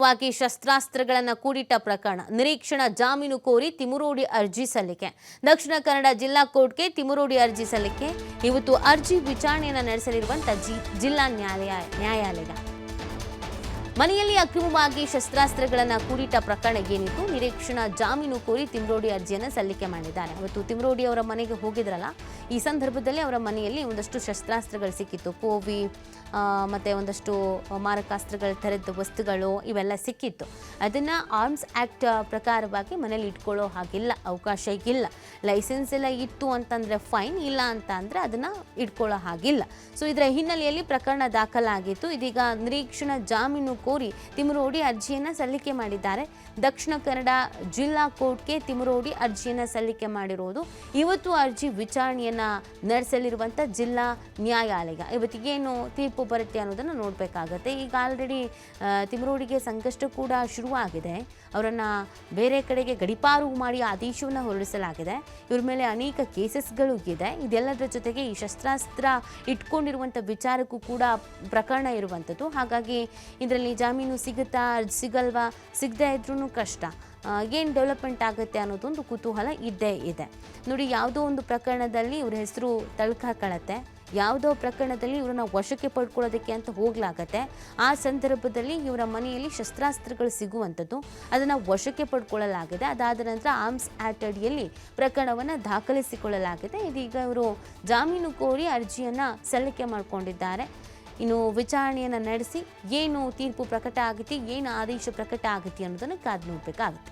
ವಾಗಿ ಶಸ್ತ್ರಾಸ್ತ್ರಗಳನ್ನು ಕೂಡಿಟ್ಟ ಪ್ರಕರಣ ನಿರೀಕ್ಷಣಾ ಜಾಮೀನು ಕೋರಿ ತಿಮುರೋಡಿ ಅರ್ಜಿ ಸಲ್ಲಿಕೆ. ದಕ್ಷಿಣ ಕನ್ನಡ ಜಿಲ್ಲಾ ಕೋರ್ಟ್ಗೆ ತಿಮುರೋಡಿ ಅರ್ಜಿ ಸಲ್ಲಿಕೆ. ಇವತ್ತು ಅರ್ಜಿ ವಿಚಾರಣೆಯನ್ನು ನಡೆಸಲಿರುವಂತಹ ಜಿಲ್ಲಾ ನ್ಯಾಯಾಲಯ. ಮನೆಯಲ್ಲಿ ಅಕ್ರಮವಾಗಿ ಶಸ್ತ್ರಾಸ್ತ್ರಗಳನ್ನು ಕೂಡಿಟ್ಟ ಪ್ರಕರಣ ಏನಿತ್ತು, ನಿರೀಕ್ಷಣಾ ಜಾಮೀನು ಕೋರಿ ತಿಮುರೋಡಿ ಅರ್ಜಿಯನ್ನು ಸಲ್ಲಿಕೆ ಮಾಡಿದ್ದಾರೆ. ಅವತ್ತು ತಿಮುರೋಡಿ ಅವರ ಮನೆಗೆ ಹೋಗಿದ್ರಲ್ಲ, ಈ ಸಂದರ್ಭದಲ್ಲಿ ಅವರ ಮನೆಯಲ್ಲಿ ಒಂದಷ್ಟು ಶಸ್ತ್ರಾಸ್ತ್ರಗಳು ಸಿಕ್ಕಿತ್ತು. ಕೋವಿ ಮತ್ತು ಒಂದಷ್ಟು ಮಾರಕಾಸ್ತ್ರಗಳ ಥರದ ವಸ್ತುಗಳು ಇವೆಲ್ಲ ಸಿಕ್ಕಿತ್ತು. ಅದನ್ನು ಆರ್ಮ್ಸ್ ಆ್ಯಕ್ಟ್ ಪ್ರಕಾರವಾಗಿ ಮನೇಲಿ ಇಟ್ಕೊಳ್ಳೋ ಹಾಗಿಲ್ಲ, ಅವಕಾಶ ಇಲ್ಲ. ಲೈಸೆನ್ಸ್ ಎಲ್ಲ ಇತ್ತು ಅಂತಂದರೆ ಫೈನ್, ಇಲ್ಲ ಅಂತ ಅಂದರೆ ಅದನ್ನು ಇಟ್ಕೊಳ್ಳೋ ಹಾಗಿಲ್ಲ. ಸೊ ಇದರ ಹಿನ್ನೆಲೆಯಲ್ಲಿ ಪ್ರಕರಣ ದಾಖಲಾಗಿತ್ತು. ಇದೀಗ ನಿರೀಕ್ಷಣಾ ಜಾಮೀನು ಕೋರಿ ತಿಮುರೋಡಿ ಅರ್ಜಿಯನ್ನು ಸಲ್ಲಿಕೆ ಮಾಡಿದ್ದಾರೆ. ದಕ್ಷಿಣ ಕನ್ನಡ ಜಿಲ್ಲಾ ಕೋರ್ಟ್ಗೆ ತಿಮುರೋಡಿ ಅರ್ಜಿಯನ್ನು ಸಲ್ಲಿಕೆ ಮಾಡಿರೋದು. ಇವತ್ತು ಅರ್ಜಿ ವಿಚಾರಣೆಯನ್ನು ನಡೆಸಲಿರುವಂಥ ಜಿಲ್ಲಾ ನ್ಯಾಯಾಲಯ. ಇವತ್ತಿಗೇನು ತೀರ್ಪು ಬರುತ್ತೆ ಅನ್ನೋದನ್ನು ನೋಡಬೇಕಾಗತ್ತೆ. ಈಗ ಆಲ್ರೆಡಿ ತಿಮುರೋಡಿಗೆ ಸಂಕಷ್ಟ ಕೂಡ ಶುರುವಾಗಿದೆ. ಅವರನ್ನು ಬೇರೆ ಕಡೆಗೆ ಗಡಿಪಾರು ಮಾಡಿ ಆದೇಶವನ್ನು ಹೊರಡಿಸಲಾಗಿದೆ. ಇವ್ರ ಮೇಲೆ ಅನೇಕ ಕೇಸಸ್ಗಳು ಇದೆ. ಇದೆಲ್ಲದರ ಜೊತೆಗೆ ಈ ಶಸ್ತ್ರಾಸ್ತ್ರ ಇಟ್ಕೊಂಡಿರುವಂಥ ವಿಚಾರಕ್ಕೂ ಕೂಡ ಪ್ರಕರಣ ಇರುವಂಥದ್ದು. ಹಾಗಾಗಿ ಇದರಲ್ಲಿ ಜಾಮೀನು ಸಿಗುತ್ತಾ, ಸಿಗಲ್ವಾ, ಸಿಗದೇ ಇದ್ರೂ ಕಷ್ಟ. ಏನು ಡೆವಲಪ್ಮೆಂಟ್ ಆಗುತ್ತೆ ಅನ್ನೋದೊಂದು ಕುತೂಹಲ ಇದ್ದೇ ಇದೆ. ನೋಡಿ, ಯಾವುದೋ ಒಂದು ಪ್ರಕರಣದಲ್ಲಿ ಇವ್ರ ಹೆಸರು ತಳ್ಕಾಕಳತ್ತೆ, ಯಾವುದೋ ಪ್ರಕರಣದಲ್ಲಿ ಇವರನ್ನ ವಶಕ್ಕೆ ಪಡ್ಕೊಳ್ಳೋದಕ್ಕೆ ಅಂತ ಹೋಗ್ಲಾಗತ್ತೆ. ಆ ಸಂದರ್ಭದಲ್ಲಿ ಇವರ ಮನೆಯಲ್ಲಿ ಶಸ್ತ್ರಾಸ್ತ್ರಗಳು ಸಿಗುವಂಥದ್ದು, ಅದನ್ನು ವಶಕ್ಕೆ ಪಡ್ಕೊಳ್ಳಲಾಗಿದೆ. ಅದಾದ ನಂತರ ಆರ್ಮ್ಸ್ ಆ್ಯಕ್ಟ್ ಅಡಿಯಲ್ಲಿ ಪ್ರಕರಣವನ್ನು ದಾಖಲಿಸಿಕೊಳ್ಳಲಾಗಿದೆ. ಇದೀಗ ಇವರು ಜಾಮೀನು ಕೋರಿ ಅರ್ಜಿಯನ್ನು ಸಲ್ಲಿಕೆ ಮಾಡಿಕೊಂಡಿದ್ದಾರೆ. ಇನ್ನು ವಿಚಾರಣೆಯನ್ನು ನಡೆಸಿ ಏನು ತೀರ್ಪು ಪ್ರಕಟ ಆಗುತ್ತೆ, ಏನು ಆದೇಶ ಪ್ರಕಟ ಆಗುತ್ತೆ ಅನ್ನೋದನ್ನು ಕಾದು ನೋಡಬೇಕಾಗುತ್ತೆ.